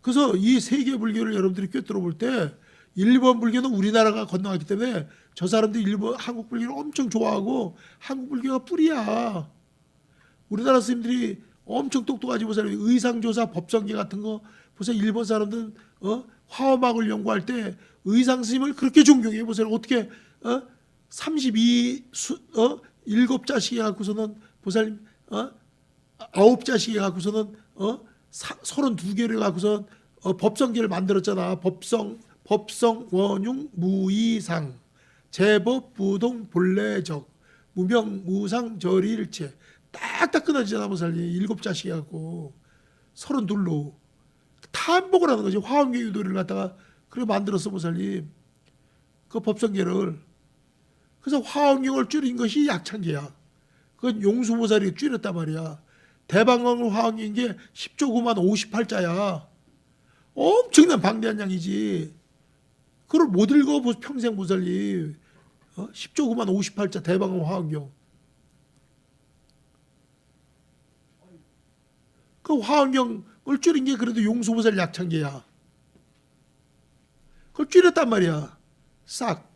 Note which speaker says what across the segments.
Speaker 1: 그래서 이 세계 불교를 여러분들이 꿰뚫어 볼 때 일본 불교는 우리나라가 건너갔기 때문에 저 사람들이 일본 한국 불교를 엄청 좋아하고 한국 불교가 뿌리야. 우리나라 스님들이 엄청 똑똑하지 보세요. 의상조사 법성계 같은 거 보세요. 일본 사람들은 화엄학을 연구할 때 의상 스님을 그렇게 존경해 보세요. 어떻게 32 일곱 자식이 갖고서는 보살님 9자식이 갖고서는 32개를 갖고서 법성계를 만들었잖아. 법성 원융 무이상 제법 부동 본래적 무명 무상 절일체 딱딱 끊어지잖아. 보살님 7자식이 갖고 32로 탄복을 하는 거지. 화엄계 유도리를 갖다가 그렇게 만들었어. 보살님 그 법성계를. 그래서 화엄경을 줄인 것이 약창계야. 그건 용수보살이 줄였단 말이야. 대방광을 화엄경인 게 10조 9만 58자야. 엄청난 방대한 양이지. 그걸 못 읽어 평생 보살님. 10조 9만 58자 대방광 화엄경. 그 화엄경을 줄인 게 그래도 용수보살 약창계야. 그걸 줄였단 말이야. 싹.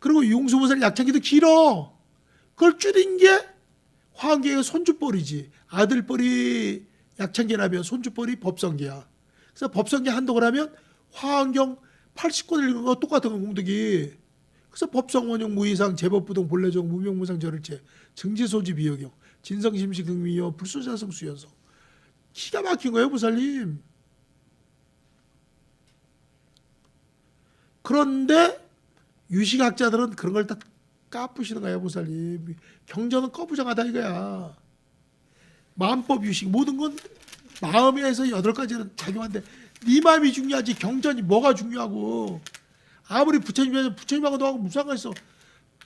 Speaker 1: 그리고 용수보살 약창기도 길어. 그걸 줄인 게 화엄경의 손주뻘이지. 아들뻘이 약창기라면 손주뻘이 법성계야. 그래서 법성계 한독을 하면 화엄경 80권을 읽은 거 똑같은 거 공덕이. 그래서 법성원용 무이상 제법부동 본래적 무명무상 절일체 증지소지 비여경 진성심시 극미여 불수자성 수연성. 기가 막힌 거예요 보살님. 그런데 유식학자들은 그런 걸 다 까부시는 거야 보살님. 경전은 꺼부정하다 이거야. 마음법 유식 모든 건 마음에서 8가지는 작용한데 네 마음이 중요하지 경전이 뭐가 중요하고. 아무리 부처님하고 너하고 무슨 상관 있어.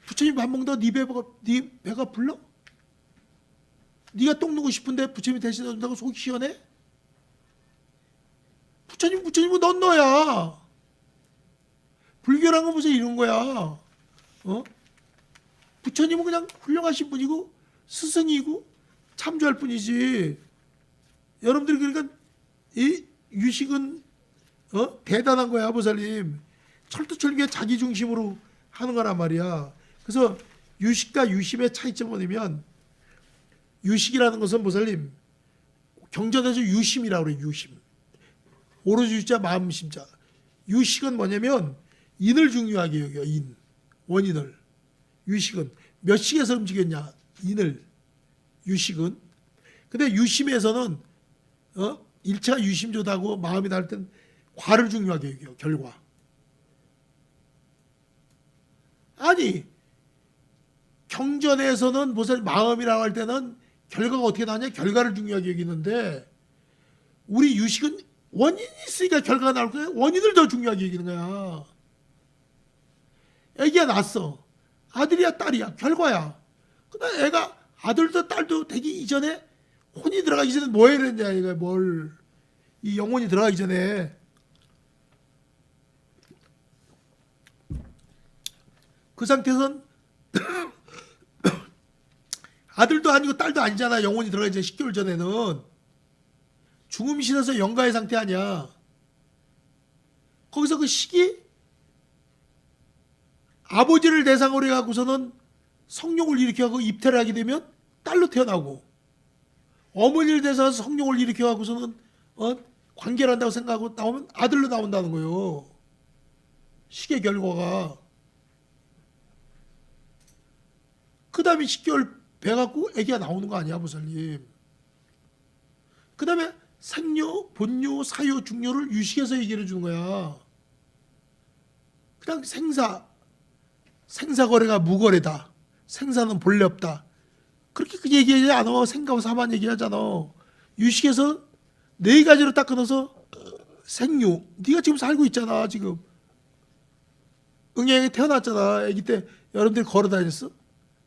Speaker 1: 부처님 밥 먹다 네 배가 불러? 네가 똥 누고 싶은데 부처님이 대신해 준다고 속이 시원해? 부처님은 넌 너야. 불교란 건 무슨 이런 거야. 부처님은 그냥 훌륭하신 분이고 스승이고 참조할 뿐이지. 여러분들이 그러니까 이 유식은 대단한 거야 보살님. 철두철미에 자기 중심으로 하는 거란 말이야. 그래서 유식과 유심의 차이점은 뭐냐면 유식이라는 것은 보살님 경전에서 유심이라고 그래. 유심. 오로지 유자 마음 심자. 유식은 뭐냐면 인을 중요하게 여겨. 인. 원인을. 유식은 몇 식에서 움직였냐. 인을. 유식은. 근데 유심에서는 1차 유심조다고 마음이 닿을 땐 과를 중요하게 여겨. 결과. 아니 경전에서는 무슨 마음이라고 할 때는 결과가 어떻게 나냐. 결과를 중요하게 여기는데 우리 유식은 원인이 있으니까 결과가 나올 거야. 원인을 더 중요하게 여기는 거야. 애기가 낳았어. 아들이야 딸이야. 결과야. 근데 애가 아들도 딸도 되기 이전에 혼이 들어가기 전에 뭐 해야 되냐. 얘가 뭘. 이 영혼이 들어가기 전에. 그 상태에서는 아들도 아니고 딸도 아니잖아. 영혼이 들어가기 전에 10개월 전에는. 중음신에서 영가의 상태 아니야. 거기서 그 시기 아버지를 대상으로 해갖고서는 성욕을 일으켜갖고 입태를 하게 되면 딸로 태어나고 어머니를 대상으로 성욕을 일으켜갖고서는 관계를 한다고 생각하고 나오면 아들로 나온다는 거예요. 시계 결과가. 그 다음에 10개월 배 갖고 애기가 나오는 거 아니야 보살님. 그 다음에 생료, 본료, 사료, 중료를 유식에서 얘기해 주는 거야. 그냥 생사거래가 무거래다. 생사는 본래 없다. 그렇게 얘기하지 않아. 생가와 사만 얘기하잖아. 유식에서 4가지로 딱 끊어서 생료. 네가 지금 살고 있잖아. 지금 응애에 태어났잖아. 아기 때 여러분들이 걸어 다녔어?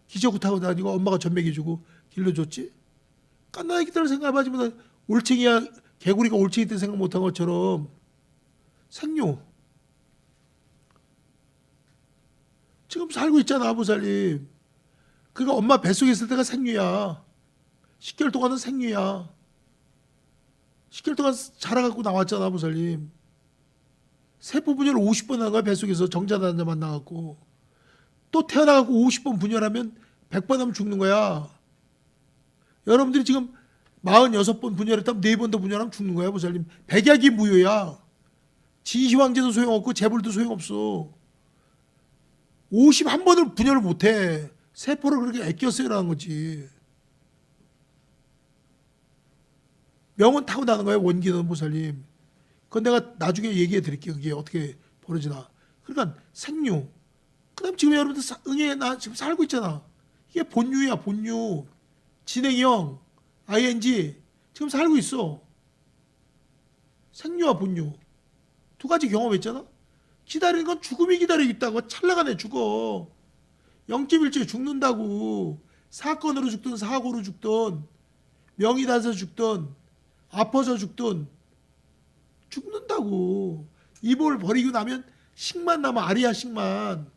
Speaker 1: 기저귀 타고 다니고 엄마가 젖먹여주고 길러줬지. 깐난 애기들 생각해봐지 뭐 올챙이야. 개구리가 올챙이 때 생각 못한 것처럼 생료. 지금 살고 있잖아 보살님. 그러니까 엄마 뱃속에 있을 때가 생류야. 10개월 동안은 생류야. 10개월 동안 자라갖고 나왔잖아, 보살님. 세포 분열을 50번 하는 거야, 뱃속에서 정자단자만 나갖고. 또 태어나갖고 50번 분열하면 100번 하면 죽는 거야. 여러분들이 지금 46번 분열했다면 4번 더 분열하면 죽는 거야, 보살님. 백약이 무효야. 진시황제도 소용없고 재불도 소용없어. 51번을 분열을 못해. 세포를 그렇게 아껴 쓰라는 거지. 명은 타고나는 거예요, 원기는, 보살님. 그건 내가 나중에 얘기해 드릴게요. 그게 어떻게 벌어지나. 그러니까 생류. 그 다음 지금 여러분들 응애 나 지금 살고 있잖아. 이게 본류야, 본류. 진행형, ing. 지금 살고 있어. 생류와 본류. 두 가지 경험했잖아. 기다리는 건 죽음이 기다리고 있다고. 찰나간에 죽어. 0.1초에 죽는다고. 사건으로 죽든 사고로 죽든 명이 닿아서 죽든 아파서 죽든 죽는다고. 이 몸을 버리고 나면 식만 남아. 아리아식만.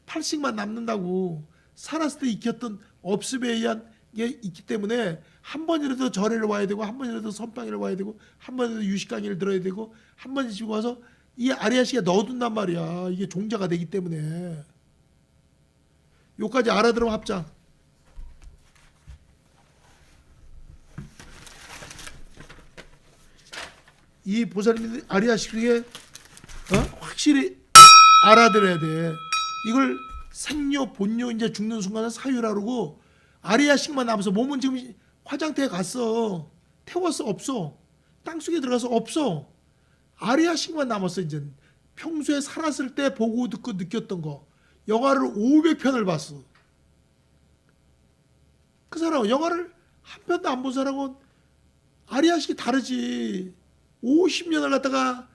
Speaker 1: 팔식만 남는다고. 살았을 때 익혔던 업습에 의한 게 있기 때문에 한 번이라도 절에를 와야 되고 한 번이라도 선방에를 와야 되고 한 번이라도 유식강의를 들어야 되고 한 번씩 와서 이 아리아식에 넣어둔단 말이야. 이게 종자가 되기 때문에. 요까지 알아들으면 합장. 이 보살님들 아리아식에 확실히 알아들어야 돼. 이걸 생료, 본료 이제 죽는 순간은 사유라 그러고 아리아식만 남아서 몸은 지금 화장터에 갔어. 태웠어. 없어. 땅속에 들어가서 없어. 아리아식만 남았어. 이제 평소에 살았을 때 보고 듣고 느꼈던 거. 영화를 500편을 봤어. 그 사람은 영화를 한 편도 안 본 사람은 아리아식이 다르지. 50년을 갖다가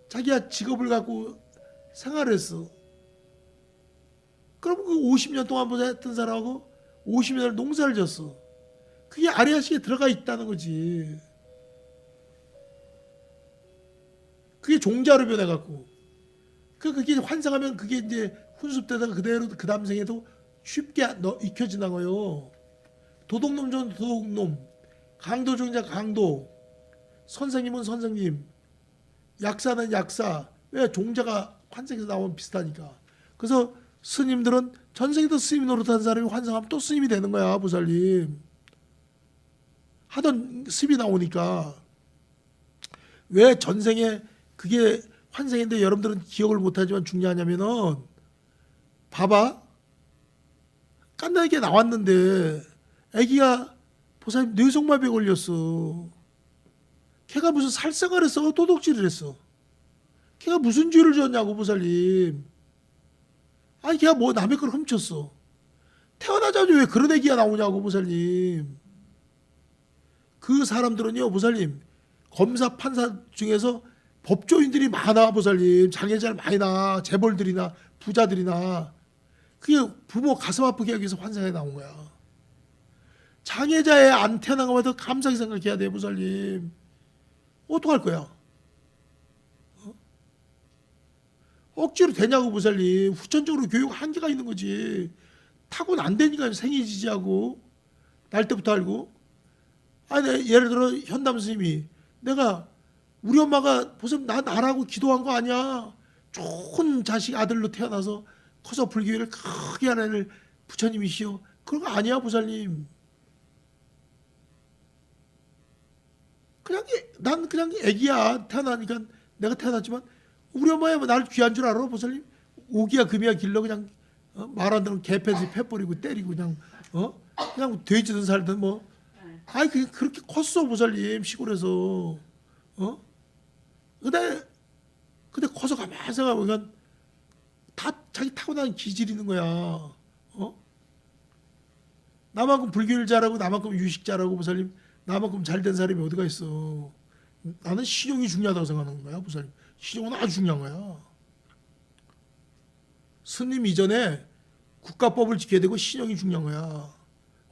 Speaker 1: 자기가 직업을 갖고 생활을 했어. 그럼 그 50년 동안 했던 사람하고 50년을 농사를 졌어. 그게 아리아식에 들어가 있다는 거지. 그게 종자로 변해갖고. 그게 환상하면 그게 이제 훈습되다가 그대로 그 다음 생에도 쉽게 익혀지는 거예요. 도둑놈 전 도둑놈, 강도 중자 강도, 선생님은 선생님, 약사는 약사. 왜 종자가 환생에서 나오면 비슷하니까. 그래서 스님들은 전생에도 스님 노릇한 사람이 환생하면 또 스님이 되는 거야, 보살님. 하던 습이 나오니까. 왜 전생에 그게 환생인데 여러분들은 기억을 못하지만 중요하냐면은 봐봐. 깐나게 나왔는데 애기가 보살님 뇌성마비에 걸렸어. 걔가 무슨 살생을 했어? 도둑질을 했어. 걔가 무슨 죄를 지었냐고, 보살님. 아니 걔가 뭐 남의 걸 훔쳤어. 태어나자마자 왜 그런 애기가 나오냐고, 보살님. 그 사람들은요, 보살님, 검사 판사 중에서 법조인들이 많아, 보살님. 장애자를 많이 나. 재벌들이나 부자들이나. 그게 부모 가슴 아프게 하기 위해서 환생에 나온 거야. 장애자의 안 태어난 것만 더 감사하게 생각해야 돼, 보살님. 어떡할 거야? 억지로 되냐고, 보살님. 후천적으로 교육 한계가 있는 거지. 타고는 안 되니까 생이지지하고 날 때부터 알고. 아니, 예를 들어 현담 스님이 내가 우리 엄마가 보세요, 나라고 기도한 거 아니야. 좋은 자식 아들로 태어나서 커서 불교를 크게 하는 부처님이시오. 그런 거 아니야, 보살님. 난 그냥 애기야. 태어나니까 내가 태어났지만 우리 엄마야 뭐 나를 귀한 줄 알아, 보살님? 오기야 금이야 길러 그냥 말 안 듣는 개패지 패 버리고 때리고 그냥 그냥 돼지든 살든 뭐. 아이 그렇게 컸어, 보살님. 시골에서. 근데 커서 가만히 생각해보면 다 자기 타고난 기질이 있는 거야. 나만큼 불교를 잘하고 나만큼 유식 잘하고, 보살님, 나만큼 잘된 사람이 어디가 있어. 나는 신용이 중요하다고 생각하는 거야, 보살님. 신용은 아주 중요한 거야. 스님 이전에 국가법을 지켜야 되고 신용이 중요한 거야.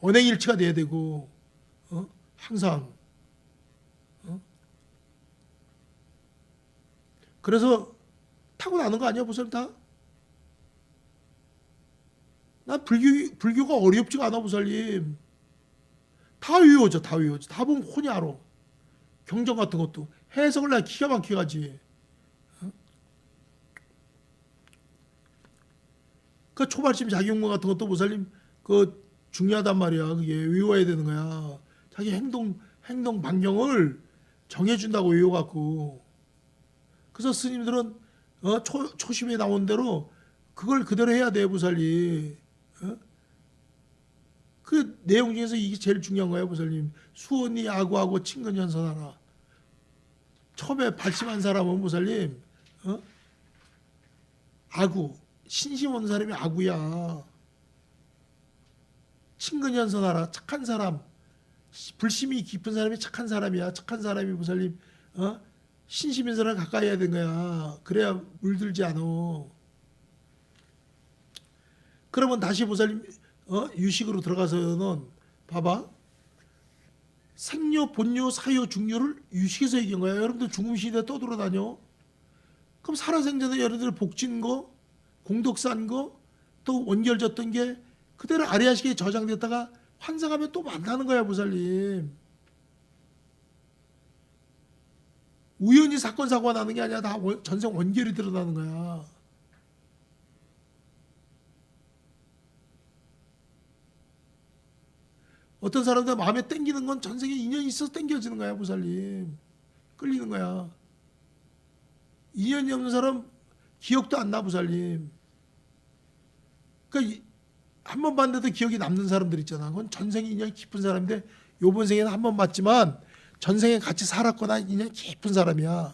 Speaker 1: 언행일치가 돼야 되고, 항상. 그래서 타고나는 거 아니야, 보살님 다? 난 불교가 어렵지가 않아, 보살님. 다 외워져, 다 외워져. 다 보면 혼이 알아. 경전 같은 것도 해석을 나 기가 막히게 하지. 그 초발심 작용문 같은 것도 보살님 그 중요하단 말이야. 그게 외워야 되는 거야. 자기 행동 반경을 정해준다고 외워갖고. 그래서 스님들은 초심에 나온 대로 그걸 그대로 해야 돼, 보살님. 그 내용 중에서 이게 제일 중요한 거예요, 보살님. 수원이 아구하고 친근연선하라. 처음에 발심한 사람은 보살님, 아구, 신심 없는 사람이 아구야. 친근연선하라. 착한 사람, 불심이 깊은 사람이 착한 사람이야. 착한 사람이 보살님, 신심 있는 사람 가까이 해야 되는 거야. 그래야 물들지 않아. 그러면 다시 보살님 유식으로 들어가서는 봐봐. 생료, 본료, 사요, 중료를 유식에서 얘기한 거야. 여러분들 중음시대 떠돌아다녀. 그럼 살아생전에 여러분들 복진 거, 공덕산 거, 또 원결졌던 게 그대로 아리아식에 저장됐다가 환생하면 또 만나는 거야, 보살님. 우연히 사건 사고가 나는 게 아니라 다 전생 원결이 드러나는 거야. 어떤 사람들 마음에 땡기는 건 전생에 인연이 있어서 땡겨지는 거야, 보살님. 끌리는 거야. 인연이 없는 사람 기억도 안 나, 보살님. 그러니까 한 번 봤는데도 기억이 남는 사람들 있잖아. 그건 전생에 인연이 깊은 사람인데 요번 생에는 한 번 봤지만 전생에 같이 살았거나 인연이 깊은 사람이야.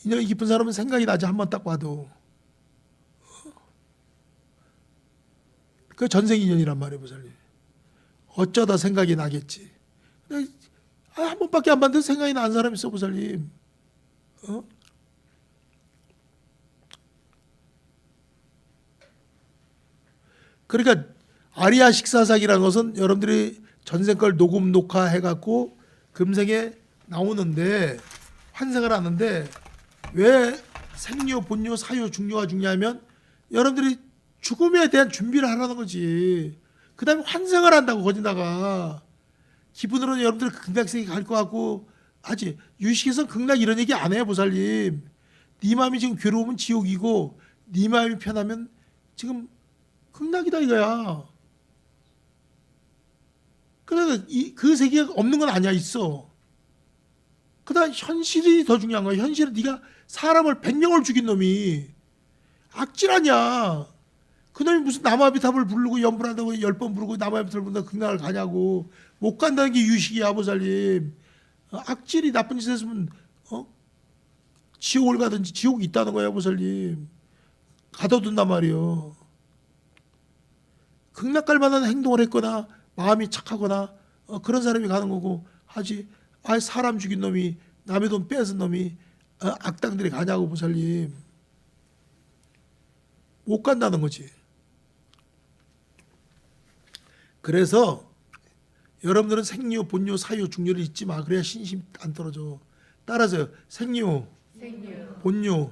Speaker 1: 인연이 깊은 사람은 생각이 나지, 한 번 딱 봐도. 그 전생 인연이란 말이에요, 보살님. 어쩌다 생각이 나겠지. 한 번밖에 안 봤는데 생각이 난 사람이 있어, 보살님. 그러니까 아리아 식사삭이라는 것은 여러분들이 전생 걸 녹음 녹화해갖고 금생에 나오는데 환생을 하는데 왜 생료, 본료, 사요, 중료가 중요하면 여러분들이 죽음에 대한 준비를 하라는 거지. 그 다음에 환생을 한다고, 거기다가. 기분으로는 여러분들 극락세계 갈 것 같고 하지. 유식에서 극락 이런 얘기 안 해요, 보살님. 네 마음이 지금 괴로우면 지옥이고 네 마음이 편하면 지금 극락이다 이거야. 그러니까 그 세계가 없는 건 아니야, 있어. 그 다음 현실이 더 중요한 거야. 현실은 네가 사람을 100명을 죽인 놈이 악질 아니야. 그놈이 무슨 남아비탑을 부르고 연불한다고 10번 부르고 남아비탑을 부른다고 극락을 가냐고. 못 간다는 게 유식이야, 보살님. 악질이 나쁜 짓 했으면 지옥을 가든지 지옥이 있다는 거야, 보살님. 가둬둔단 말이요. 극락 갈 만한 행동을 했거나 마음이 착하거나 그런 사람이 가는 거고 하지. 사람 죽인 놈이, 남의 돈 뺏은 놈이 악당들이 가냐고, 보살님. 못 간다는 거지. 그래서 여러분들은 생료, 본료, 사요, 중료를 잊지 마. 그래야 신심 안 떨어져. 따라서 생료, 본료,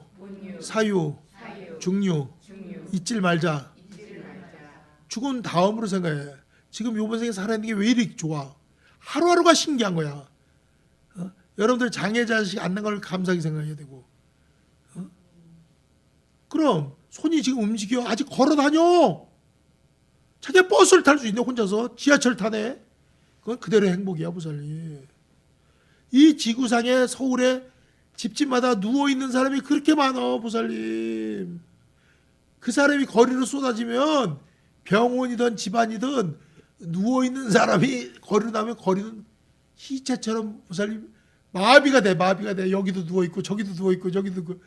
Speaker 1: 사요, 중료 잊질 말자. 죽은 다음으로 생각해. 지금 요번 생에 살아있는 게 왜 이렇게 좋아? 하루하루가 신기한 거야. 여러분들 장애자식 안 난 걸 감사하게 생각해야 되고. 그럼 손이 지금 움직여. 아직 걸어 다녀. 자기가 버스를 탈 수 있네, 혼자서. 지하철 타네. 그건 그대로 행복이야, 보살님. 이 지구상에 서울에 집집마다 누워있는 사람이 그렇게 많아, 보살님. 그 사람이 거리로 쏟아지면 병원이든 집안이든 누워있는 사람이 거리로 나면 거리는 희채처럼, 보살님, 마비가 돼. 여기도 누워있고 저기도 누워있고 저기도 누워.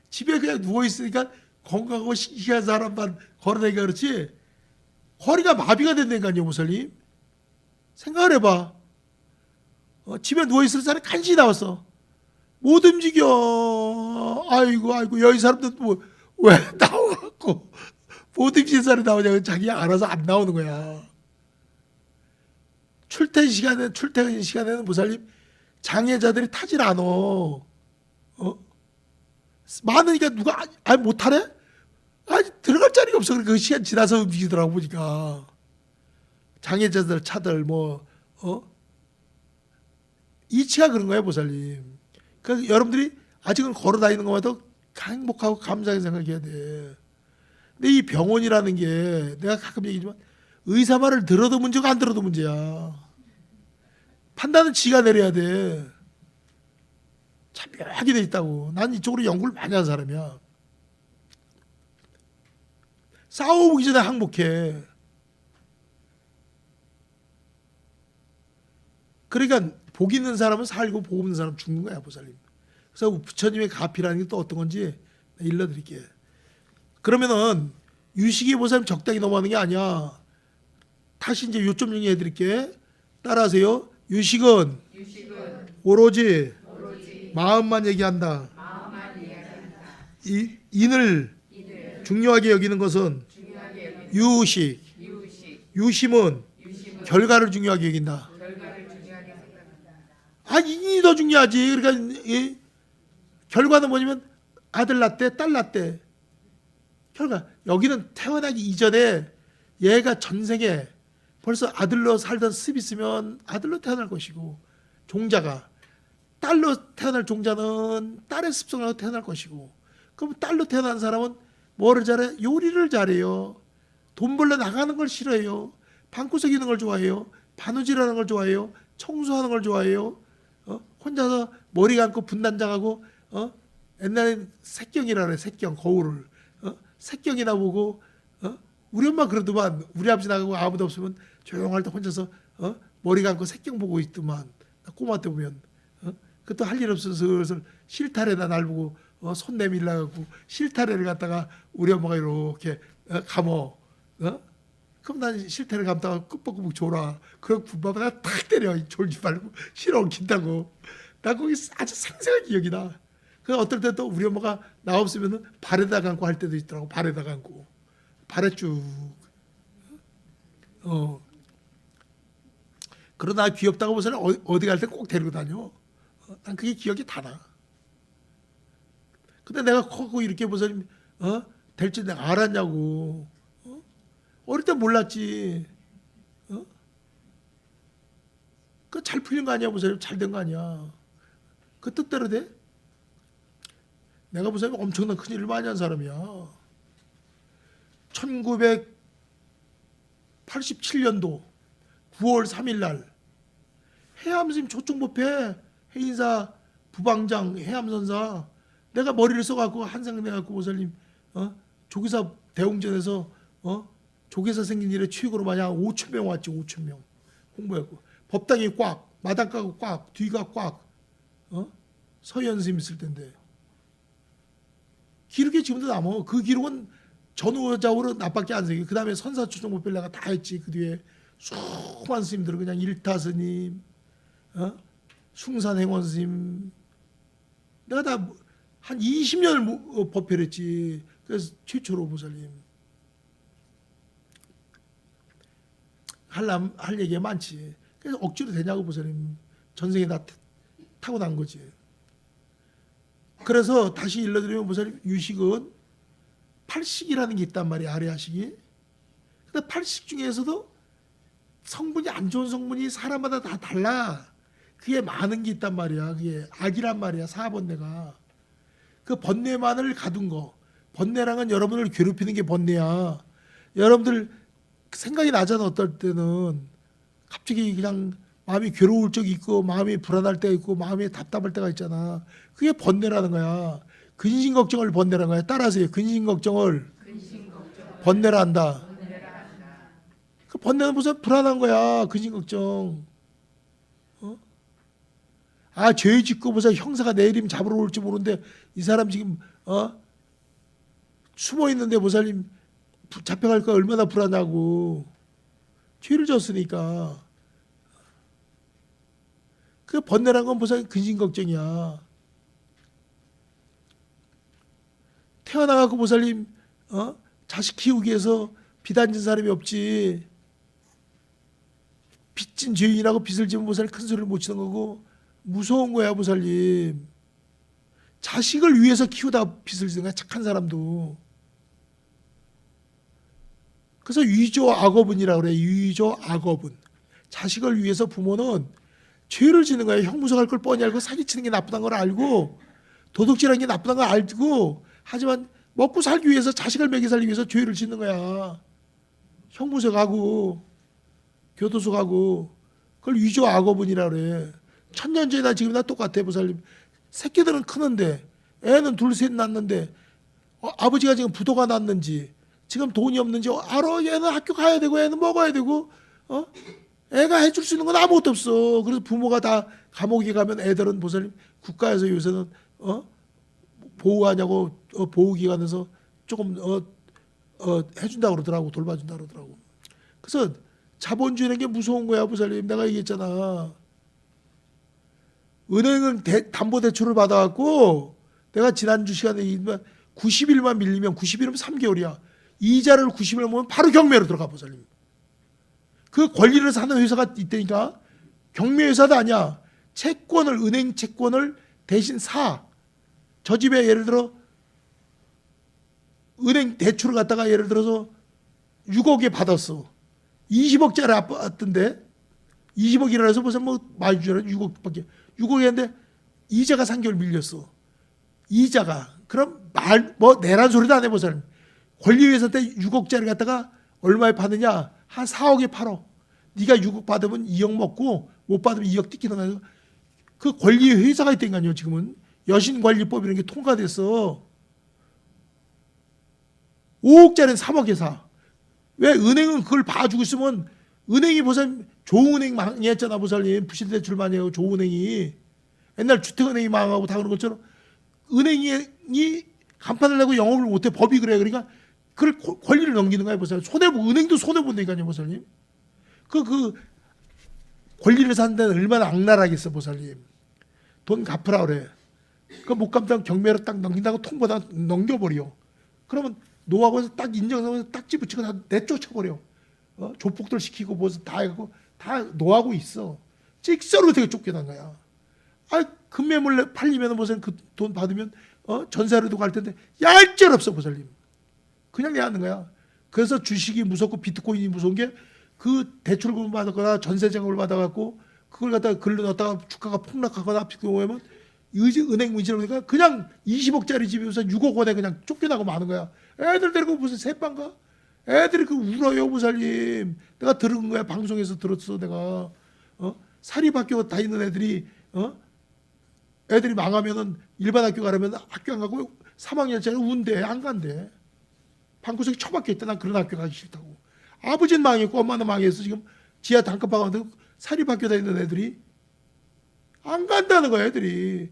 Speaker 1: 집에 그냥 누워있으니까 건강하고 싱싱한 사람만 걸어다니까 그렇지 거리가 마비가 된다니까요, 보살님. 생각을 해봐. 집에 누워있을 사람이 간신히 나왔어. 못 움직여. 아이고 여기 사람들 뭐 왜 나와갖고 못 움직이는 사람이 나오냐고. 자기가 알아서 안 나오는 거야. 출퇴근 시간에는 보살님 장애자들이 타질 않어. 많으니까 누가 못 타래? 아니 들어갈 자리가 없어. 그러니까 그 시간 지나서 움직이더라고 보니까. 장애자들 차들 뭐 이치가 그런 거예요 보살님. 그러니까 여러분들이 아직은 걸어 다니는 것마다 행복하고 감사하게 생각해야 돼. 근데 이 병원이라는 게 내가 가끔 얘기지만 의사 말을 들어도 문제고 안 들어도 문제야. 판단은 지가 내려야 돼. 참 묘하게 돼 있다고. 난 이쪽으로 연구를 많이 한 사람이야. 싸워보기 전에 항복해. 그러니까 복 있는 사람은 살고 복 없는 사람은 죽는 거야 보살님. 그래서 부처님의 가피라는 게 또 어떤 건지 일러드릴게요. 그러면은 유식이 보살님 적당히 넘어가는 게 아니야. 다시 이제 요점 정리해 드릴게. 따라하세요. 유식은 오로지 마음만 얘기한다. 인을 중요하게 여기는 것은 유식. 유심은 결과를 중요하게 여긴다. 아, 인이 더 중요하지. 그러니까 결과는 뭐냐면 아들 낳대, 딸 낳대. 결과 여기는 태어나기 이전에 얘가 전생에 벌써 아들로 살던 습이 있으면 아들로 태어날 것이고, 종자가 딸로 태어날 종자는 딸의 습성으로 태어날 것이고, 그럼 딸로 태어난 사람은 뭐를 잘해? 요리를 잘해요. 돈 벌러 나가는 걸 싫어해요. 방구석 있는 걸 좋아해요. 바느질하는 걸 좋아해요. 청소하는 걸 좋아해요. 혼자서 머리 감고 분단장하고 옛날엔 색경이라 그래. 색경 거울을 색경이나 보고 우리 엄마 그러더만. 우리 아버지 나가고 아무도 없으면 조용할 때 혼자서 머리 감고 색경 보고 있더만. 꼬마 때 보면 그것도 할 일 없어서 슬슬 실타래나 날 보고 손 내밀라고 실타래를 갖다가 우리 엄마가 이렇게 감어. 그럼 난 실타래 감다가 끄뻑끄뻑 졸아. 그럼 군밤에 나 탁 때려. 졸지 말고 싫어 엉킨다고. 나 거기 아주 생생한 기억이 나. 그 어떨 때 또 우리 엄마가 나 없으면은 발에다 감고 할 때도 있더라고. 발에다 감고 발에 쭉. 그러나 귀엽다고 보서는 어디 갈 때 꼭 데리고 다녀. 난 그게 기억이 다 나. 근데 내가 커고 이렇게 보서는 될 줄 내가 알았냐고. 어릴 때 몰랐지. 그 잘 풀린 거 아니야 보세요. 잘 된 거 아니야. 그 뜻대로 돼. 내가 보세요. 엄청난 큰일을 많이 한 사람이야. 1987년도 9월 3일 날 해암스님 초청법회 해인사 부방장 해암선사 내가 머리를 써갖고 한상 내갖고 보살님 조기사 대웅전에서 조계사 생긴 일에 취직으로 마냥 5천 명 왔지. 5천 명 홍보했고 법당이 꽉 마당가고 꽉 뒤가 꽉 서현 스님 있을 텐데 기록이 지금도 남아. 그 기록은 전후좌우로 나밖에 안 생겨. 그 다음에 선사초정법별 내가 다 했지. 그 뒤에 수많은 스님들 그냥 일타 스님 숭산행원 스님 내가 다 한 20년을 법회를 했지. 그래서 최초로 보살님 할 얘기가 많지. 그래서 억지로 되냐고 보살님. 전생에 다 타고난 거지. 그래서 다시 일러드리면 보살님 유식은 8식이라는 게 있단 말이야. 아래하식이. 근데 8식 중에서도 성분이 안 좋은 성분이 사람마다 다 달라. 그게 많은 게 있단 말이야. 그게 악이란 말이야. 사번뇌가. 그 번뇌만을 가둔 거. 번뇌랑은 여러분을 괴롭히는 게 번뇌야. 여러분들 생각이 나잖아. 어떨 때는 갑자기 그냥 마음이 괴로울 적이 있고 마음이 불안할 때가 있고 마음이 답답할 때가 있잖아. 그게 번뇌라는 거야. 근심 걱정을 번뇌라는 거야. 따라하세요. 근심 걱정을 번뇌라 한다. 그 번뇌는 무슨 불안한 거야. 근심 걱정. 아, 죄 짓고 무슨 형사가 내일이면 잡으러 올지 모르는데 이 사람 지금 숨어 있는데 보살님 잡혀갈까 얼마나 불안하고. 죄를 졌으니까. 그 번뇌란 건 보살님 근심 걱정이야. 태어나갖고 보살님 자식 키우기 위해서 빚 안 진 사람이 없지. 빚진 죄인이라고 빚을 지면 보살님 큰 소리를 못 치는 거고 무서운 거야 보살님. 자식을 위해서 키우다 빚을 지는 거야. 착한 사람도. 그래서 위조 악어분이라고 그래. 위조 악어분. 자식을 위해서 부모는 죄를 짓는 거예요. 형무소갈 걸 뻔히 알고 사기치는 게 나쁘다는 걸 알고 도둑질하는 게 나쁘다는 걸 알고, 하지만 먹고 살기 위해서, 자식을 먹여 살기 위해서 죄를 짓는 거야. 형무소 가고 교도소 가고. 그걸 위조 악어분이라 그래. 천년 전이나 지금이나 똑같아. 보살님, 새끼들은 크는데, 애는 둘 셋 낳는데, 아버지가 지금 부도가 났는지, 지금 돈이 없는지 알아. 얘는 학교 가야 되고 애는 먹어야 되고, 애가 해줄 수 있는 건 아무것도 없어. 그래서 부모가 다 감옥에 가면 애들은, 보살님, 국가에서 요새는 보호하냐고, 보호기관에서 조금 해준다고 그러더라고. 돌봐준다고 그러더라고. 그래서 자본주의라는 게 무서운 거야. 보살님, 내가 얘기했잖아. 은행은 담보대출을 받아갖고, 내가 지난주 시간에 90일만 밀리면, 90일이면 3개월이야. 이자를 90일 모으면 바로 경매로 들어가. 보살님, 그 권리를 사는 회사가 있다니까. 경매회사도 아니야. 채권을, 은행 채권을 대신 사. 저 집에 예를 들어 은행 대출을 갖다가 예를 들어서 6억에 받았어. 20억짜리 아파트인데 20억이라 해서 무슨 뭐 많이 주잖아. 6억밖에. 6억이었는데 이자가 3개월 밀렸어. 이자가. 그럼 뭐 내란 소리도 안 해보 사람. 권리회사 때 6억짜리 갖다가 얼마에 파느냐? 한 4억에 팔어. 네가 6억 받으면 2억 먹고 못 받으면 2억 뜯기는 거야. 그 권리회사가 있다니까요. 지금은 여신관리법이라는 게 통과됐어. 5억짜리는 3억에 사. 왜? 은행은 그걸 봐주고 있으면, 은행이 보살님 조은행 많이 했잖아. 보살님 부실대출 많이 하고 조은행이 옛날 주택은행이 망하고 다 그런 것처럼 은행이 간판을 내고 영업을 못해. 법이 그래. 그러니까 그걸 권리를 넘기는 거야. 보살님 은행도 손해본다니까요. 보살님 그 권리를 사는 데는 얼마나 악랄하겠어. 보살님 돈 갚으라 그래. 그 못 갚다가 경매로 딱 넘긴다고 통보다 넘겨버려. 그러면 노하고에서 딱 인정하면서 딱지 붙이고 다 내쫓아버려. 조폭들 시키고 무슨 다 해갖고 다 노하고 있어. 직서로 되게 쫓겨난 거야. 금매물 팔리면 보살님 그 돈 받으면 전세로도 갈 텐데 얄짤없어. 보살님 그냥 내하는 거야. 그래서 주식이 무섭고 비트코인이 무서운 게, 그 대출금을 받았거나 전세자금을 받아갖고 그걸 갖다가 글로 넣었다가 주가가 폭락하거나 비트코인을 은행 문제로 보니까 그냥 20억짜리 집에서 6억 원에 그냥 쫓겨나고 마는 거야. 애들 데리고 무슨 새빵 가? 애들이 그 울어요. 보살님 내가 들은 거야. 방송에서 들었어. 내가 사립학교 다니는 애들이 애들이 망하면은 일반 학교 가려면 학교 안 가고 3학년짜리 운대 안 간대. 방구석에 처박혀 있다. 난 그런 학교 가기 싫다고. 아버지는 망했고 엄마는 망해서 지금 지하 단칸방 가는데 사립학교 다니는 애들이 안 간다는 거야. 애들이.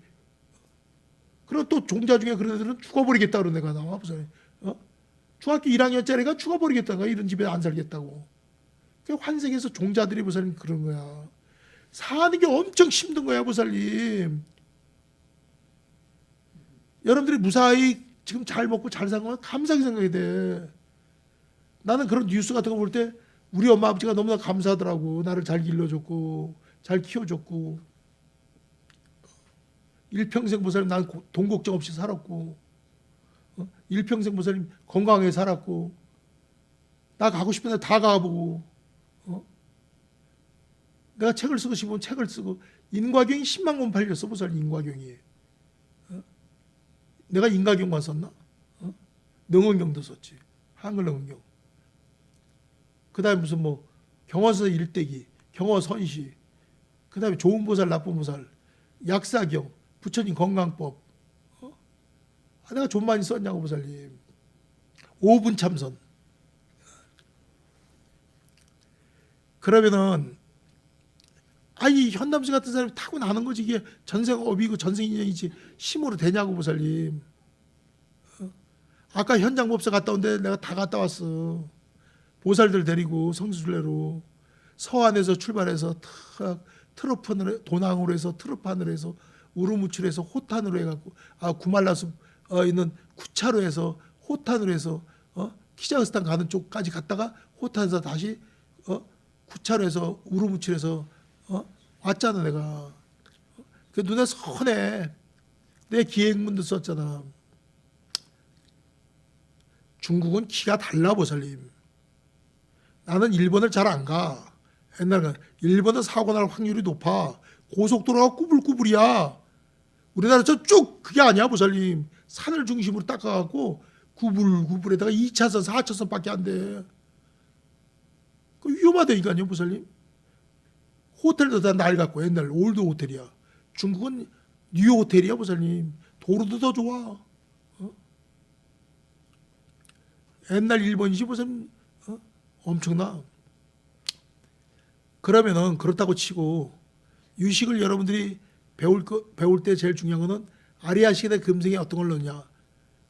Speaker 1: 그리고 또 종자 중에 그런 애들은 죽어버리겠다 그런 애가 나와. 무슨 중학교 1학년짜리가 죽어버리겠다는 거야. 이런 집에 안 살겠다고. 그 환생해서 종자들이 보살님 그런 거야. 사는 게 엄청 힘든 거야. 보살님 여러분들이 무사히 지금 잘 먹고 잘 사는 건 감사하게 생각해야 돼. 나는 그런 뉴스 같은 거 볼 때 우리 엄마 아버지가 너무나 감사하더라고. 나를 잘 길러줬고 잘 키워줬고 일평생 보살님 난 돈 걱정 없이 살았고 일평생 보살님 건강하게 살았고 나 가고 싶은 데 다 가보고 내가 책을 쓰고 싶으면 책을 쓰고 인과경이 10만 권 팔렸어. 보살님 인과경이. 내가 인과경만 썼나? 능언경도 썼지. 한글 능언경. 그 다음에 무슨 뭐 경어서 일대기, 경어선시, 그 다음에 좋은 보살, 나쁜 보살, 약사경, 부처님 건강법. 내가 좀 많이 썼냐고 보살님. 5분 참선. 그러면은 이 현담씨 같은 사람이 타고 나는 거지. 이게 전생업이고 전생인연이지 힘으로 되냐고 보살님. 아까 현장법사 갔다 온데 내가 다 갔다 왔어. 보살들 데리고 성수순례로 서안에서 출발해서 트러프으로 도낭으로 해서 트러판으로 해서 우르무출에서 호탄으로 해갖고 구말라숲 있는 구차로 해서 호탄으로 해서 키자흐스탄 가는 쪽까지 갔다가 호탄에서 다시 구차로 해서 우르무출에서 왔잖아. 내가 그 눈에 선해. 내 기획문도 썼잖아. 중국은 기가 달라 보살님. 나는 1번을 잘 안 가. 옛날에 1번은 사고 날 확률이 높아. 고속도로가 꾸불꾸불이야. 우리나라 쭉 그게 아니야 보살님. 산을 중심으로 닦아갖고 구불구불에다가 2차선 4차선밖에 안 돼. 그 위험하다니까요 보살님. 호텔도 다 낡았고 옛날 올드 호텔이야. 중국은 뉴 호텔이야 보살님. 도로도 더 좋아. 옛날 일본이지 보살님. 엄청나. 그러면은 그렇다고 치고 유식을 여러분들이 배울 때 제일 중요한 거는 아리아식의 금생에 어떤 걸 넣냐.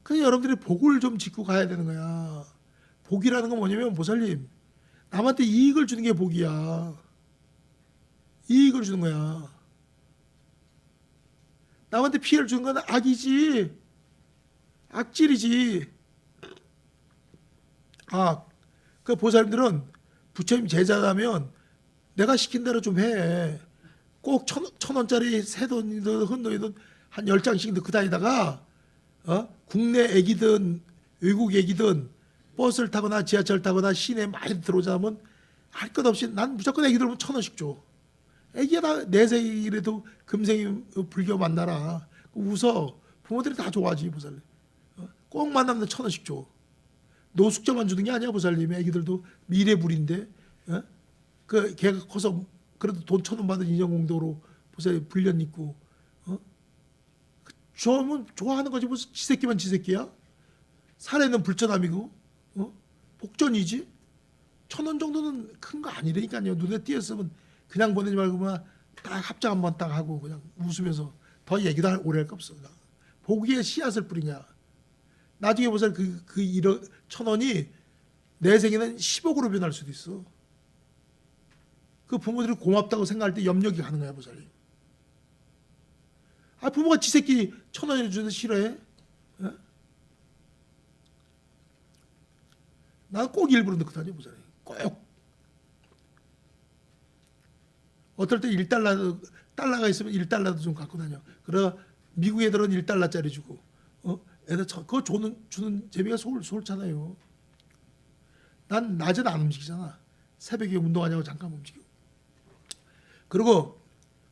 Speaker 1: 그냥 여러분들이 복을 좀 짓고 가야 되는 거야. 복이라는 건 뭐냐면 보살님 남한테 이익을 주는 게 복이야. 이익을 주는 거야. 남한테 피해를 주는 건 악이지. 악질이지. 그 보살님들은 부처님 제자라면 내가 시킨 대로 좀 해. 꼭 천 원짜리 새 돈이든 흰돈이든 한 10장씩 넣고 다니다가 국내 애기든 외국 애기든 버스를 타거나 지하철 타거나 시내 많이 들어오자면 할 것 없이 난 무조건 애기들 오면 1,000원씩 줘. 애기가 다 내생이라도 금생이 불교 만나라. 웃어. 부모들이 다 좋아하지 보살님. 꼭 만나면 1,000원씩 줘. 노숙자만 주는 게 아니야 보살님. 애기들도 미래불인데 그 걔가 커서 그래도 돈 1,000원 받은 인형공도로 보살님 불련 있고 좋으면 좋아하는 거지 무슨 지새끼만 지새끼야. 사례는 불전함이고 복전이지. 1,000원 정도는 큰 거 아니라니까요. 눈에 띄었으면 그냥 보내지 말고 딱 합장 한번 딱 하고 그냥 웃으면서 더 얘기도 오래 할 거 없어. 보기에 씨앗을 뿌리냐. 나중에 보살 그 1,000원이 내 생에는 10억으로 변할 수도 있어. 그 부모들이 고맙다고 생각할 때 염력이 가는 거야 보살님. 부모가 지 새끼 1,000원을 주는데 싫어해? 나는 꼭 일부러 넣고 다녀 보살님. 꼭. 어떨 때 1달러가 있으면 1달러도 좀 갖고 다녀. 그래 미국 애들은 1달러짜리 주고 애들 그거 주는 재미가 솔잖아요. 난 낮에는 안 움직이잖아. 새벽에 운동하냐고 잠깐 움직여. 그리고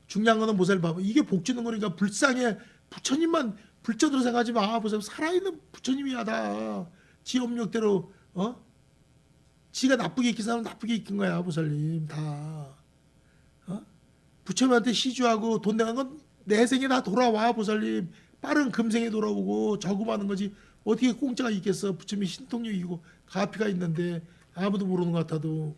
Speaker 1: 중요한 거는 보살 봐봐. 이게 복 주는 거니까 불쌍해. 부처님만 불전으로 생각하지 마. 보세요. 살아있는 부처님이야 다. 지 업력대로 지가 나쁘게 익힌 사람은 나쁘게 익힌 거야 보살님 다. 부처님한테 시주하고 돈 내는 건 내 생에 다 돌아와 보살님. 빠른 금생에 돌아오고 저금하는 거지. 어떻게 공짜가 있겠어. 부처님이 신통력이고 가피가 있는데 아무도 모르는 것 같아도.